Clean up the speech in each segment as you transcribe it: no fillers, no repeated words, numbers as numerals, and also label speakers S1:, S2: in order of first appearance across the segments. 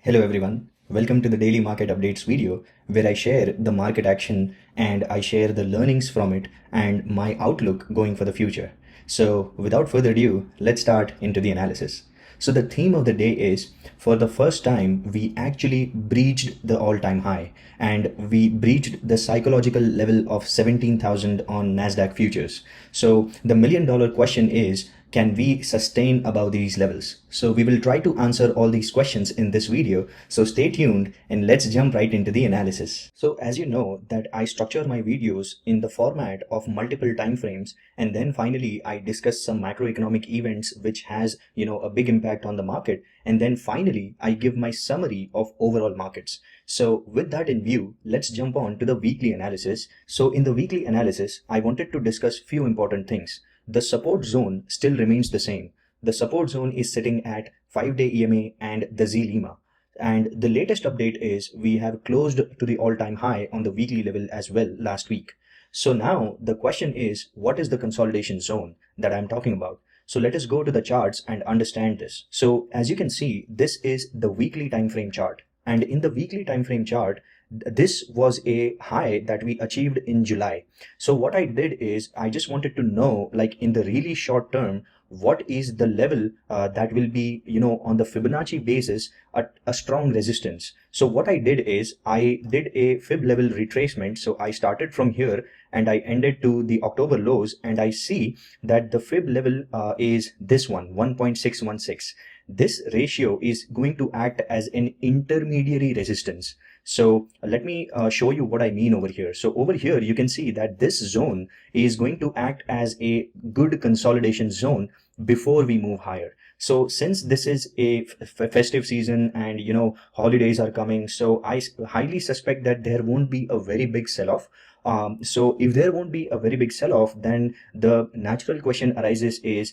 S1: Hello everyone, welcome to the daily market updates video where I share the market action and I share the learnings from it and my outlook going for the future. So without further ado, let's start into the analysis. So the theme of the day is, for the first time, we actually breached the all-time high and we breached the psychological level of 17,000 on Nasdaq Futures. So the million-dollar question is, can we sustain above these levels? So we will try to answer all these questions in this video. So stay tuned and let's jump right into the analysis. So as you know that I structure my videos in the format of multiple time frames, and then finally I discuss some macroeconomic events which has a big impact on the market, and then finally I give my summary of overall markets. So with that in view, let's jump on to the weekly analysis. So in the weekly analysis, I wanted to discuss few important things. The support zone still remains the same. The support zone is sitting at 5-day EMA and the Z-Lima. And the latest update is we have closed to the all-time high on the weekly level as well last week. So now the question is, what is the consolidation zone that I'm talking about? So let us go to the charts and understand this. So as you can see, this is the weekly time frame chart. And in the weekly time frame chart, this was a high that we achieved in July. So what I did is I just wanted to know, like in the really short term, what is the level that will be, on the Fibonacci basis, a strong resistance. So what I did is I did a fib level retracement. So I started from here and I ended to the October lows, and I see that the fib level is this one, 1.616. This ratio is going to act as an intermediary resistance. So let me show you what I mean over here. So over here, you can see that this zone is going to act as a good consolidation zone before we move higher. So since this is a festive season and, holidays are coming, so I highly suspect that there won't be a very big sell-off. So if there won't be a very big sell-off, then the natural question arises is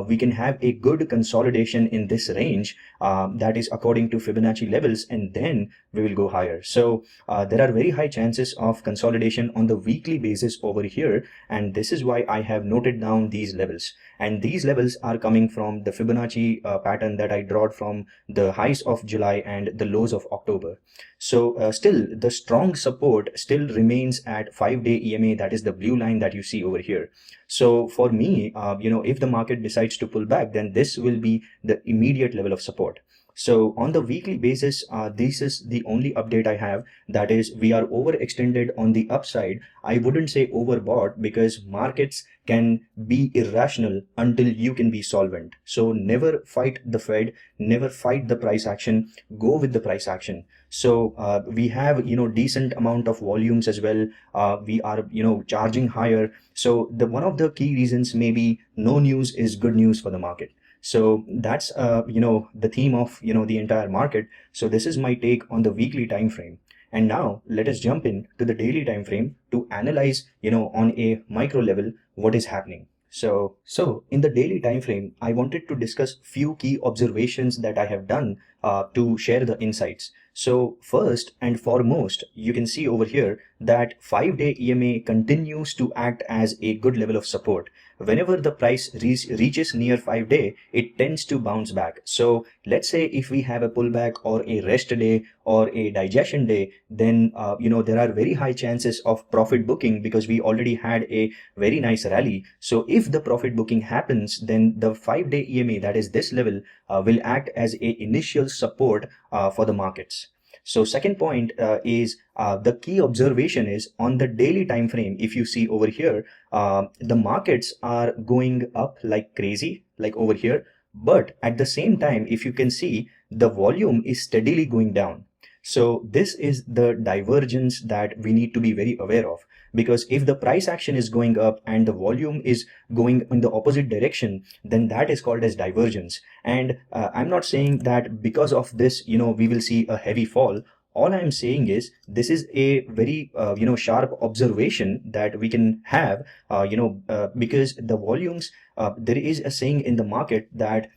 S1: we can have a good consolidation in this range that is according to Fibonacci levels, and then we will go higher. So there are very high chances of consolidation on the weekly basis over here, and this is why I have noted down these levels. And these levels are coming from the Fibonacci pattern that I drawed from the highs of July and the lows of October. So still the strong support still remains at 5-day EMA, that is the blue line that you see over here. So for me, if the market decides to pull back, then this will be the immediate level of support. So on the weekly basis, this is the only update I have. That is, we are overextended on the upside. I wouldn't say overbought, because markets can be irrational until you can be solvent. So never fight the Fed, never fight the price action, go with the price action. So we have, decent amount of volumes as well. We are, charging higher. So one of the key reasons may be no news is good news for the market. So that's the theme of the entire market. So this is my take on the weekly time frame. And now let us jump in to the daily time frame to analyze on a micro level what is happening. So in the daily time frame, I wanted to discuss few key observations that I have done to share the insights. So first and foremost, you can see over here that 5-day EMA continues to act as a good level of support. Whenever the price reaches near 5-day, it tends to bounce back. So let's say if we have a pullback or a rest day or a digestion day, then there are very high chances of profit booking, because we already had a very nice rally. So if the profit booking happens, then the 5-day EMA, that is this level, will act as a initial support for the markets. So second point is the key observation is on the daily time frame. If you see over here, the markets are going up like crazy, like over here. But at the same time, if you can see, the volume is steadily going down. So this is the divergence that we need to be very aware of, because if the price action is going up and the volume is going in the opposite direction, then that is called as divergence. And I'm not saying that because of this, we will see a heavy fall. All I'm saying is this is a very, sharp observation that we can have, because the volumes, there is a saying in the market that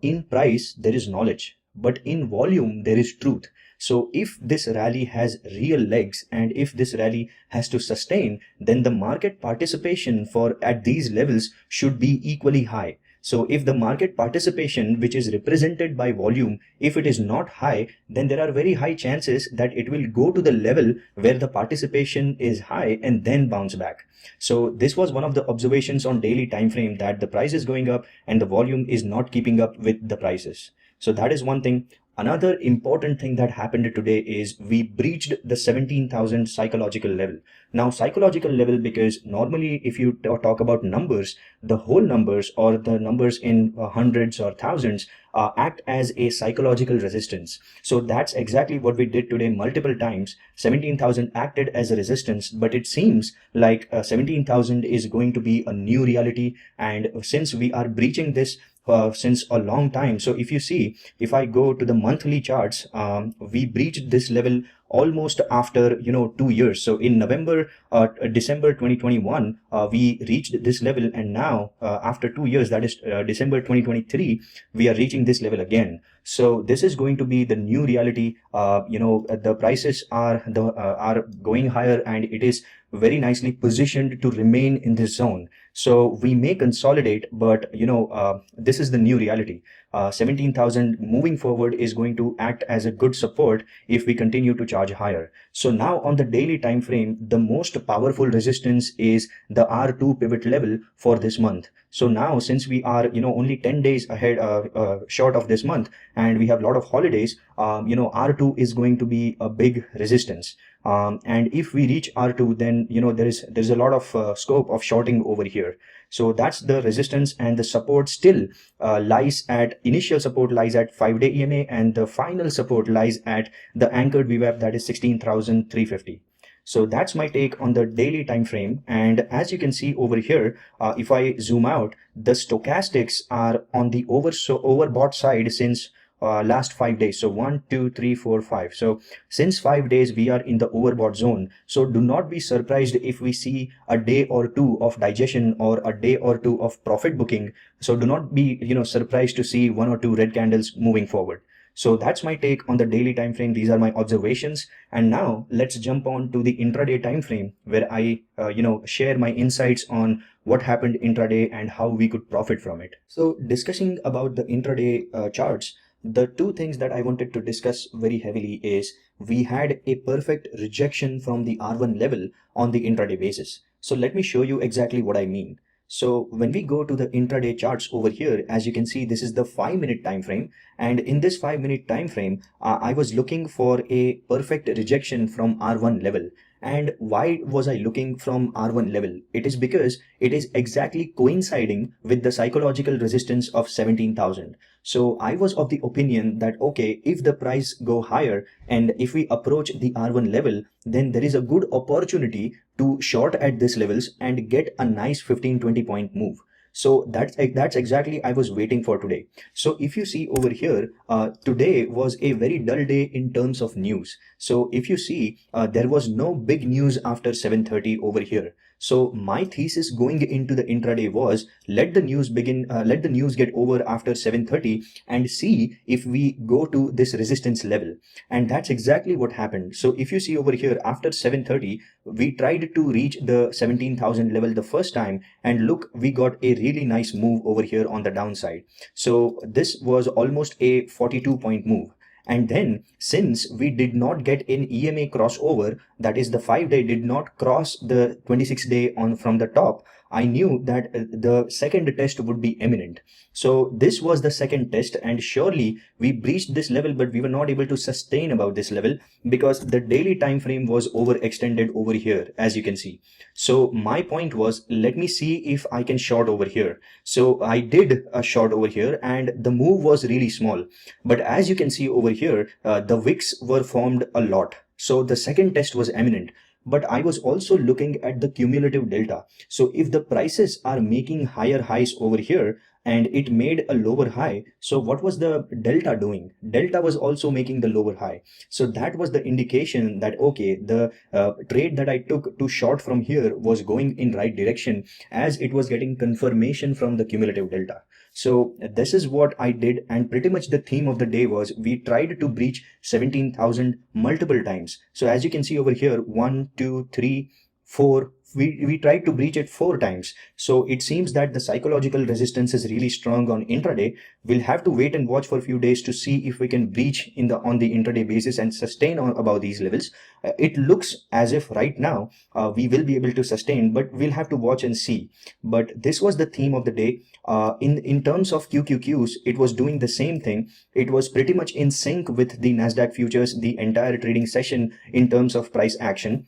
S1: in price, there is knowledge, but in volume, there is truth. So if this rally has real legs and if this rally has to sustain, then the market participation for at these levels should be equally high. So if the market participation, which is represented by volume, if it is not high, then there are very high chances that it will go to the level where the participation is high and then bounce back. So this was one of the observations on daily time frame, that the price is going up and the volume is not keeping up with the prices. So that is one thing. Another important thing that happened today is we breached the 17,000 psychological level. Now, psychological level, because normally if you talk about numbers, the whole numbers or the numbers in hundreds or thousands act as a psychological resistance. So that's exactly what we did today multiple times. 17,000 acted as a resistance, but it seems like 17,000 is going to be a new reality. And since we are breaching this since a long time. So if you see, if I go to the monthly charts, we breached this level almost after 2 years. So in December 2021, we reached this level, and now after 2 years, that is December 2023, we are reaching this level again. So this is going to be the new reality. The prices are going higher, and it is very nicely positioned to remain in this zone. So we may consolidate, but this is the new reality. 17,000 moving forward is going to act as a good support if we continue to charge higher. So now on the daily time frame, the most powerful resistance is the R2 pivot level for this month. So now, since we are only 10 days ahead short of this month, and we have a lot of holidays, R2 is going to be a big resistance. And if we reach R2, then there's a lot of scope of shorting over here. So that's the resistance, and the support still initial support lies at 5-day EMA, and the final support lies at the anchored VWAP, that is 16,350. So that's my take on the daily time frame. And as you can see over here, if I zoom out, the stochastics are on the overbought side since last 5 days. So 1, 2, 3, 4, 5. So since 5 days we are in the overbought zone. So do not be surprised if we see a day or two of digestion or a day or two of profit booking. So do not be surprised to see 1 or 2 red candles moving forward. So that's my take on the daily time frame. These are my observations. And now let's jump on to the intraday time frame, where I share my insights on what happened intraday and how we could profit from it. So discussing about the intraday charts, the two things that I wanted to discuss very heavily is we had a perfect rejection from the R1 level on the intraday basis. So let me show you exactly what I mean. So when we go to the intraday charts over here, as you can see, this is the 5-minute time frame. And in this 5-minute time frame, I was looking for a perfect rejection from R1 level. And why was I looking from R1 level? It is because it is exactly coinciding with the psychological resistance of 17,000. So I was of the opinion that, okay, if the price go higher and if we approach the R1 level, then there is a good opportunity to short at these levels and get a nice 15-20 point move. So that's exactly I was waiting for today. So if you see over here, today was a very dull day in terms of news. So if you see, there was no big news after 7:30 over here. So my thesis going into the intraday was let the news get over after 7:30 and see if we go to this resistance level. And that's exactly what happened. So if you see over here, after 7:30, we tried to reach the 17,000 level the first time, and look, we got a really nice move over here on the downside. So this was almost a 42 point move. And then, since we did not get an EMA crossover, that is the 5-day did not cross the 26-day on from the top, I knew that the second test would be imminent. So this was the second test, and surely we breached this level, but we were not able to sustain about this level because the daily time frame was overextended over here, as you can see. So my point was, let me see if I can short over here. So I did a short over here, and the move was really small. But as you can see over here, the wicks were formed a lot. So the second test was imminent. But I was also looking at the cumulative delta. So if the prices are making higher highs over here and it made a lower high, so what was the delta doing? Delta was also making the lower high. So that was the indication that, okay, the trade that I took to short from here was going in right direction, as it was getting confirmation from the cumulative delta. So this is what I did, and pretty much the theme of the day was we tried to breach 17,000 multiple times. So as you can see over here, 1, 2, 3, we tried to breach it 4 times. So it seems that the psychological resistance is really strong on intraday. We'll have to wait and watch for a few days to see if we can breach on the intraday basis and sustain on above these levels. It looks as if right now we will be able to sustain, but we'll have to watch and see. But this was the theme of the day. In terms of QQQs, it was doing the same thing. It was pretty much in sync with the Nasdaq futures the entire trading session in terms of price action.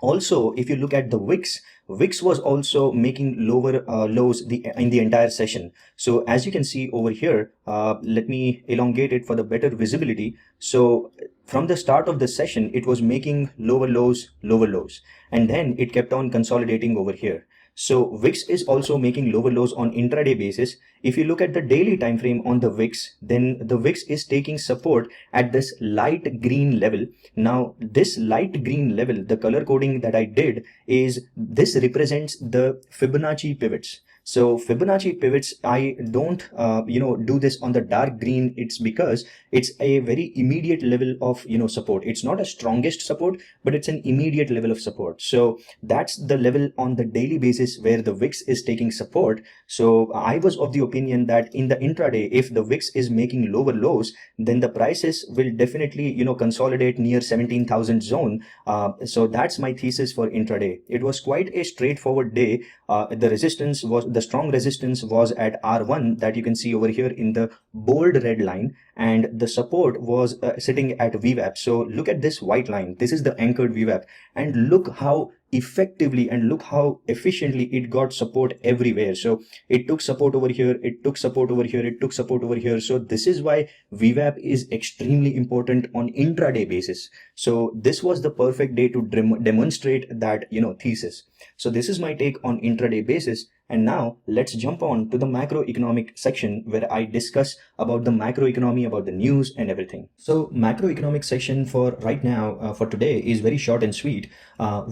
S1: Also, if you look at the VIX was also making lower lows in the entire session. So as you can see over here, let me elongate it for the better visibility. So from the start of the session, it was making lower lows, and then it kept on consolidating over here. So VIX is also making lower lows on intraday basis. If you look at the daily time frame on the VIX, then the VIX is taking support at this light green level. Now this light green level, the color coding that I did is this represents the Fibonacci pivots. So Fibonacci pivots, I don't do this on the dark green. It's because it's a very immediate level of support. It's not a strongest support, but it's an immediate level of support. So that's the level on the daily basis where the VIX is taking support. So I was of the opinion that in the intraday, if the VIX is making lower lows, then the prices will definitely consolidate near 17,000 zone. So that's my thesis for intraday. It was quite a straightforward day. The strong resistance was at R1 that you can see over here in the bold red line, and the support was sitting at VWAP. So look at this white line. This is the anchored VWAP, and look how effectively and look how efficiently it got support everywhere. So it took support over here, it took support over here, it took support over here. So this is why VWAP is extremely important on intraday basis. So this was the perfect day to demonstrate that thesis. So this is my take on intraday basis. And now let's jump on to the macroeconomic section where I discuss about the macroeconomy, about the news and everything. So macroeconomic section for right now, for today, is very short and sweet.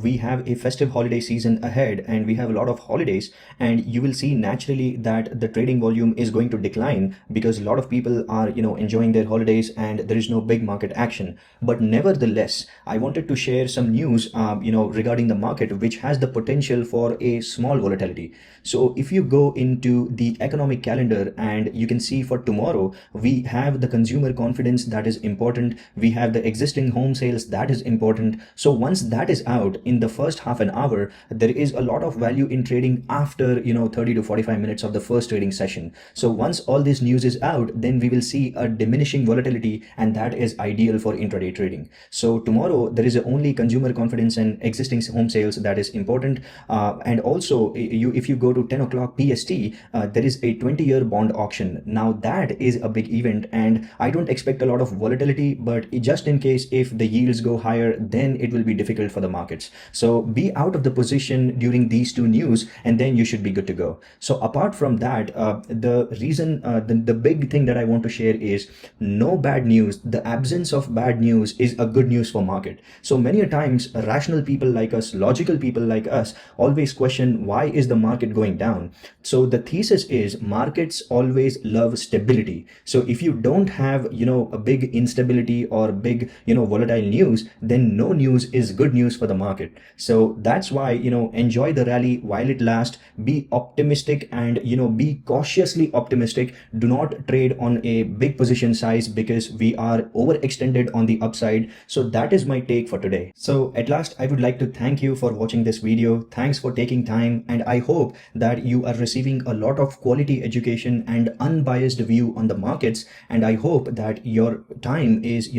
S1: We have a festive holiday season ahead and we have a lot of holidays, and you will see naturally that the trading volume is going to decline because a lot of people are enjoying their holidays and there is no big market action. But nevertheless, I wanted to share some news regarding the market which has the potential for a small volatility. So if you go into the economic calendar and you can see for tomorrow, we have the consumer confidence that is important. We have the existing home sales that is important. So once that is out in the first half an hour, there is a lot of value in trading after 30 to 45 minutes of the first trading session. So once all this news is out, then we will see a diminishing volatility, and that is ideal for intraday trading. So tomorrow there is only consumer confidence and existing home sales that is important. And also if you go to 10 o'clock PST, there is a 20-year bond auction. Now that is a big event, and I don't expect a lot of volatility, but just in case if the yields go higher, then it will be difficult for the markets. So be out of the position during these two news, and then you should be good to go. So apart from that, the big thing that I want to share is no bad news. The absence of bad news is a good news for market. So many a times rational people like us, logical people like us, always question why is the market going down. So the thesis is markets always love stability. So if you don't have a big instability or big volatile news, then no news is good news for the market. So that's why enjoy the rally while it lasts. Be optimistic and be cautiously optimistic. Do not trade on a big position size because we are overextended on the upside. So that is my take for today. So at last, I would like to thank you for watching this video. Thanks for taking time, and I hope that you are receiving a lot of quality education and unbiased view on the markets, and I hope that your time is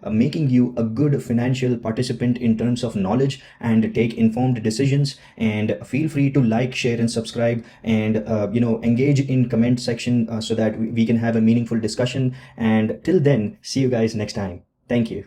S1: making you a good financial participant in terms of knowledge and take informed decisions. And feel free to like, share and subscribe, and engage in comment section so that we can have a meaningful discussion. And till then, see you guys next time. Thank you.